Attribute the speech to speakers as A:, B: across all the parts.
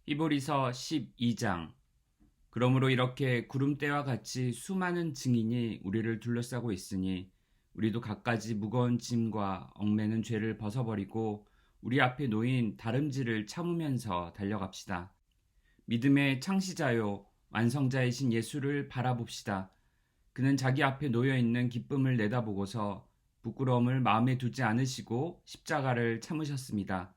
A: 히브리서 12장. 그러므로 이렇게 구름대와 같이 수많은 증인이 우리를 둘러싸고 있으니 우리도 갖가지 무거운 짐과 얽매는 죄를 벗어버리고 우리 앞에 놓인 다름질을 참으면서 달려갑시다. 믿음의 창시자요 완성자이신 예수를 바라봅시다. 그는 자기 앞에 놓여있는 기쁨을 내다보고서 부끄러움을 마음에 두지 않으시고 십자가를 참으셨습니다.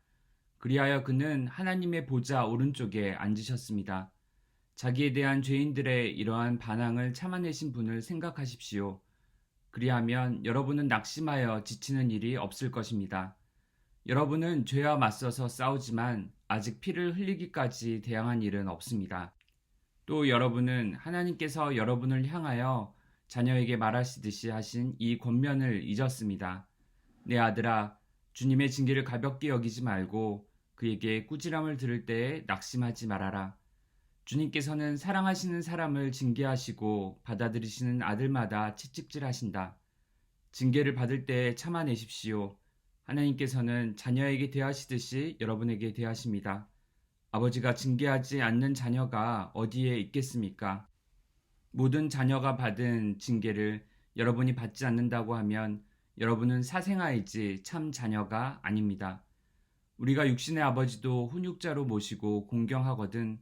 A: 그리하여 그는 하나님의 보좌 오른쪽에 앉으셨습니다. 자기에 대한 죄인들의 이러한 반항을 참아내신 분을 생각하십시오. 그리하면 여러분은 낙심하여 지치는 일이 없을 것입니다. 여러분은 죄와 맞서서 싸우지만 아직 피를 흘리기까지 대항한 일은 없습니다. 또 여러분은 하나님께서 여러분을 향하여 자녀에게 말하시듯이 하신 이 권면을 잊었습니다. 내 아들아, 주님의 징계를 가볍게 여기지 말고 그에게 꾸지람을 들을 때에 낙심하지 말아라. 주님께서는 사랑하시는 사람을 징계하시고 받아들이시는 아들마다 채찍질하신다. 징계를 받을 때에 참아내십시오. 하나님께서는 자녀에게 대하시듯이 여러분에게 대하십니다. 아버지가 징계하지 않는 자녀가 어디에 있겠습니까? 모든 자녀가 받은 징계를 여러분이 받지 않는다고 하면 여러분은 사생아이지 참 자녀가 아닙니다. 우리가 육신의 아버지도 훈육자로 모시고 공경하거든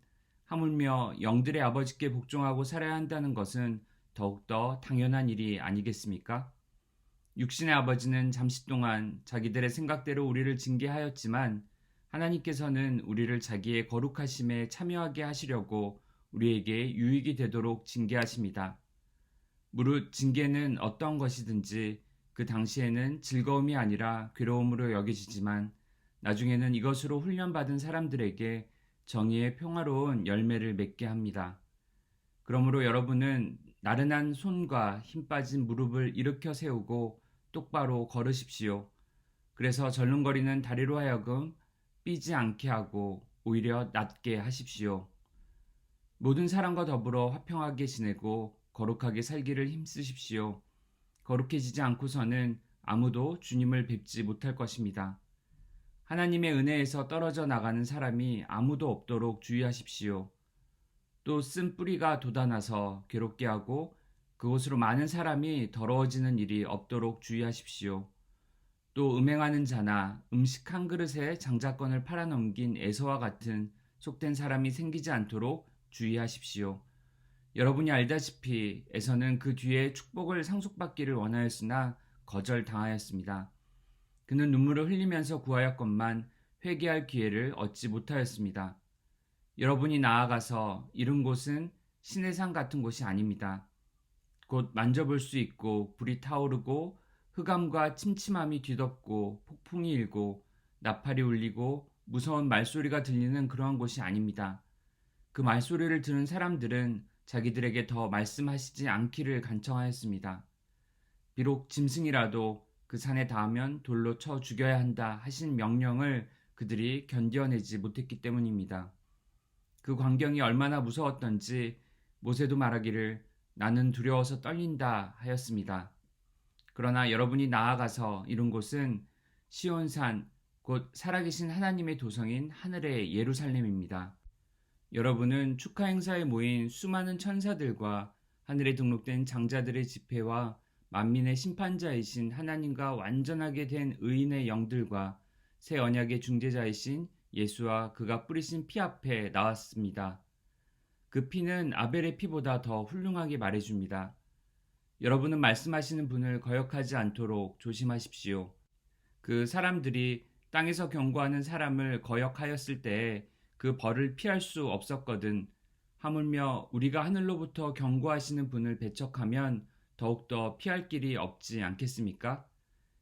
A: 하물며 영들의 아버지께 복종하고 살아야 한다는 것은 더욱더 당연한 일이 아니겠습니까? 육신의 아버지는 잠시 동안 자기들의 생각대로 우리를 징계하였지만 하나님께서는 우리를 자기의 거룩하심에 참여하게 하시려고 우리에게 유익이 되도록 징계하십니다. 무릇 징계는 어떤 것이든지 그 당시에는 즐거움이 아니라 괴로움으로 여겨지지만 나중에는 이것으로 훈련받은 사람들에게 정의의 평화로운 열매를 맺게 합니다. 그러므로 여러분은 나른한 손과 힘 빠진 무릎을 일으켜 세우고 똑바로 걸으십시오. 그래서 절름거리는 다리로 하여금 삐지 않게 하고 오히려 낫게 하십시오. 모든 사람과 더불어 화평하게 지내고 거룩하게 살기를 힘쓰십시오. 거룩해지지 않고서는 아무도 주님을 뵙지 못할 것입니다. 하나님의 은혜에서 떨어져 나가는 사람이 아무도 없도록 주의하십시오. 또 쓴 뿌리가 돋아나서 괴롭게 하고 그곳으로 많은 사람이 더러워지는 일이 없도록 주의하십시오. 또 음행하는 자나 음식 한 그릇에 장자권을 팔아넘긴 에서와 같은 속된 사람이 생기지 않도록 주의하십시오. 여러분이 알다시피 에서는 그 뒤에 축복을 상속받기를 원하였으나 거절당하였습니다. 그는 눈물을 흘리면서 구하였건만 회개할 기회를 얻지 못하였습니다. 여러분이 나아가서 이른 곳은 신의 산 같은 곳이 아닙니다. 곧 만져볼 수 있고 불이 타오르고 흑암과 침침함이 뒤덮고 폭풍이 일고 나팔이 울리고 무서운 말소리가 들리는 그러한 곳이 아닙니다. 그 말소리를 들은 사람들은 자기들에게 더 말씀하시지 않기를 간청하였습니다. 비록 짐승이라도 그 산에 닿으면 돌로 쳐 죽여야 한다 하신 명령을 그들이 견뎌내지 못했기 때문입니다. 그 광경이 얼마나 무서웠던지 모세도 말하기를 나는 두려워서 떨린다 하였습니다. 그러나 여러분이 나아가서 이룬 곳은 시온산 곧 살아계신 하나님의 도성인 하늘의 예루살렘입니다. 여러분은 축하 행사에 모인 수많은 천사들과 하늘에 등록된 장자들의 집회와 만민의 심판자이신 하나님과 완전하게 된 의인의 영들과 새 언약의 중재자이신 예수와 그가 뿌리신 피 앞에 나왔습니다. 그 피는 아벨의 피보다 더 훌륭하게 말해줍니다. 여러분은 말씀하시는 분을 거역하지 않도록 조심하십시오. 그 사람들이 땅에서 경고하는 사람을 거역하였을 때에 그 벌을 피할 수 없었거든. 하물며 우리가 하늘로부터 경고하시는 분을 배척하면 더욱더 피할 길이 없지 않겠습니까?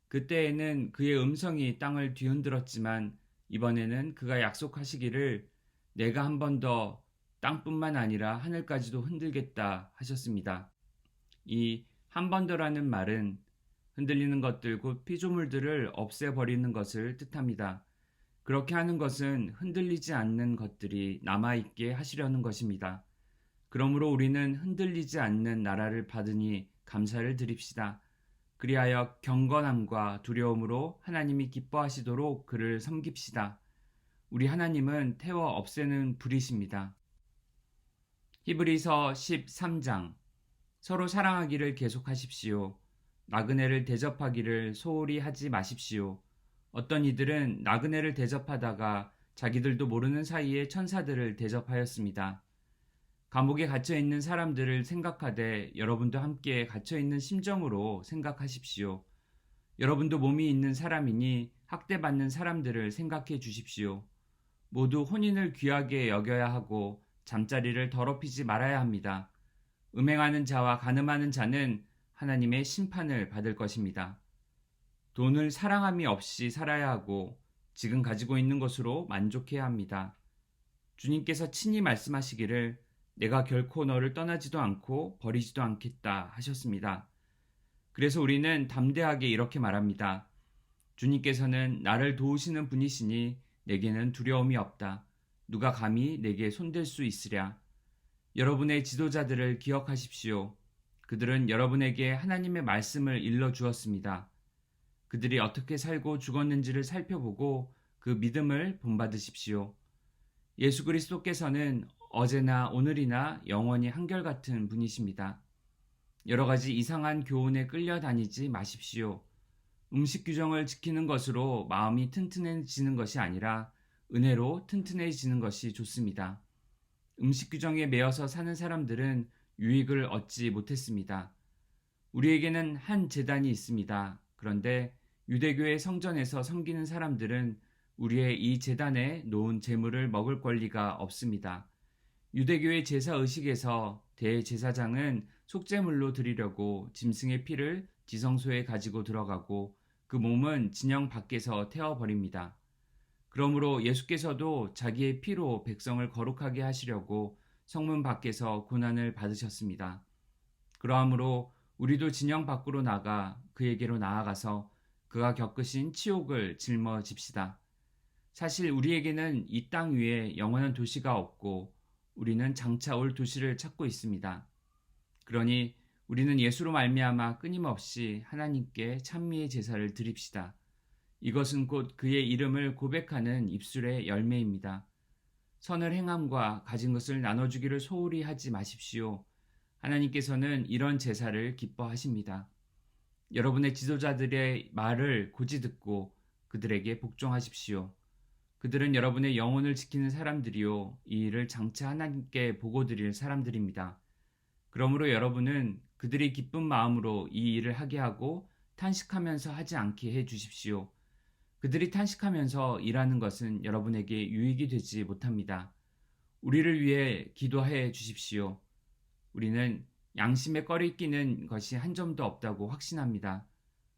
A: 그때에는 그의 음성이 땅을 뒤흔들었지만 이번에는 그가 약속하시기를 내가 한 번 더 땅뿐만 아니라 하늘까지도 흔들겠다 하셨습니다. 이 한 번 더라는 말은 흔들리는 것들 곧 피조물들을 없애버리는 것을 뜻합니다. 그렇게 하는 것은 흔들리지 않는 것들이 남아있게 하시려는 것입니다. 그러므로 우리는 흔들리지 않는 나라를 받으니 감사를 드립시다. 그리하여 경건함과 두려움으로 하나님이 기뻐하시도록 그를 섬깁시다. 우리 하나님은 태워 없애는 불이십니다. 히브리서 13장. 서로 사랑하기를 계속하십시오. 나그네를 대접하기를 소홀히 하지 마십시오. 어떤 이들은 나그네를 대접하다가 자기들도 모르는 사이에 천사들을 대접하였습니다. 감옥에 갇혀 있는 사람들을 생각하되 여러분도 함께 갇혀 있는 심정으로 생각하십시오. 여러분도 몸이 있는 사람이니 학대받는 사람들을 생각해 주십시오. 모두 혼인을 귀하게 여겨야 하고 잠자리를 더럽히지 말아야 합니다. 음행하는 자와 간음하는 자는 하나님의 심판을 받을 것입니다. 돈을 사랑함이 없이 살아야 하고 지금 가지고 있는 것으로 만족해야 합니다. 주님께서 친히 말씀하시기를 내가 결코 너를 떠나지도 않고 버리지도 않겠다 하셨습니다. 그래서 우리는 담대하게 이렇게 말합니다. 주님께서는 나를 도우시는 분이시니 내게는 두려움이 없다. 누가 감히 내게 손댈 수 있으랴. 여러분의 지도자들을 기억하십시오. 그들은 여러분에게 하나님의 말씀을 일러 주었습니다. 그들이 어떻게 살고 죽었는지를 살펴보고 그 믿음을 본받으십시오. 예수 그리스도께서는 어제나 오늘이나 영원히 한결같은 분이십니다. 여러 가지 이상한 교훈에 끌려다니지 마십시오. 음식 규정을 지키는 것으로 마음이 튼튼해지는 것이 아니라 은혜로 튼튼해지는 것이 좋습니다. 음식 규정에 매여서 사는 사람들은 유익을 얻지 못했습니다. 우리에게는 한 제단이 있습니다. 그런데 유대교의 성전에서 섬기는 사람들은 우리의 이 제단에 놓은 제물을 먹을 권리가 없습니다. 유대교의 제사 의식에서 대제사장은 속죄물로 드리려고 짐승의 피를 지성소에 가지고 들어가고 그 몸은 진영 밖에서 태워버립니다. 그러므로 예수께서도 자기의 피로 백성을 거룩하게 하시려고 성문 밖에서 고난을 받으셨습니다. 그러하므로 우리도 진영 밖으로 나가 그에게로 나아가서 그가 겪으신 치욕을 짊어집시다. 사실 우리에게는 이 땅 위에 영원한 도시가 없고 우리는 장차 올 도시를 찾고 있습니다. 그러니 우리는 예수로 말미암아 끊임없이 하나님께 찬미의 제사를 드립시다. 이것은 곧 그의 이름을 고백하는 입술의 열매입니다. 선을 행함과 가진 것을 나눠주기를 소홀히 하지 마십시오. 하나님께서는 이런 제사를 기뻐하십니다. 여러분의 지도자들의 말을 고지 듣고 그들에게 복종하십시오. 그들은 여러분의 영혼을 지키는 사람들이요 이 일을 장차 하나님께 보고 드릴 사람들입니다. 그러므로 여러분은 그들이 기쁜 마음으로 이 일을 하게 하고 탄식하면서 하지 않게 해 주십시오. 그들이 탄식하면서 일하는 것은 여러분에게 유익이 되지 못합니다. 우리를 위해 기도해 주십시오. 우리는 양심에 꺼리 끼는 것이 한 점도 없다고 확신합니다.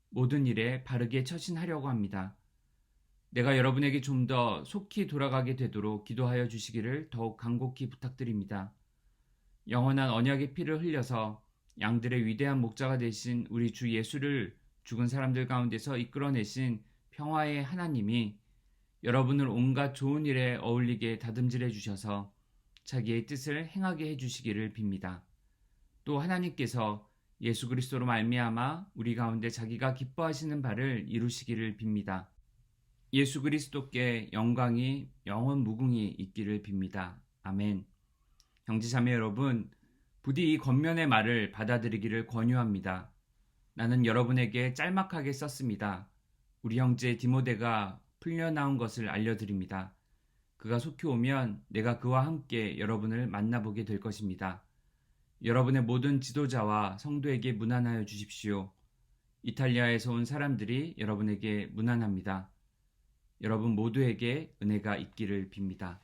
A: 모든 일에 바르게 처신하려고 합니다. 내가 여러분에게 좀 더 속히 돌아가게 되도록 기도하여 주시기를 더욱 간곡히 부탁드립니다. 영원한 언약의 피를 흘려서 양들의 위대한 목자가 되신 우리 주 예수를 죽은 사람들 가운데서 이끌어내신 평화의 하나님이 여러분을 온갖 좋은 일에 어울리게 다듬질해 주셔서 자기의 뜻을 행하게 해주시기를 빕니다. 또 하나님께서 예수 그리스도로 말미암아 우리 가운데 자기가 기뻐하시는 바를 이루시기를 빕니다. 예수 그리스도께 영광이 영원 무궁히 있기를 빕니다. 아멘. 형제자매 여러분, 부디 이 겉면의 말을 받아들이기를 권유합니다. 나는 여러분에게 짤막하게 썼습니다. 우리 형제 디모데가 풀려나온 것을 알려드립니다. 그가 속히 오면 내가 그와 함께 여러분을 만나보게 될 것입니다. 여러분의 모든 지도자와 성도에게 문안하여 주십시오. 이탈리아에서 온 사람들이 여러분에게 문안합니다. 여러분 모두에게 은혜가 있기를 빕니다.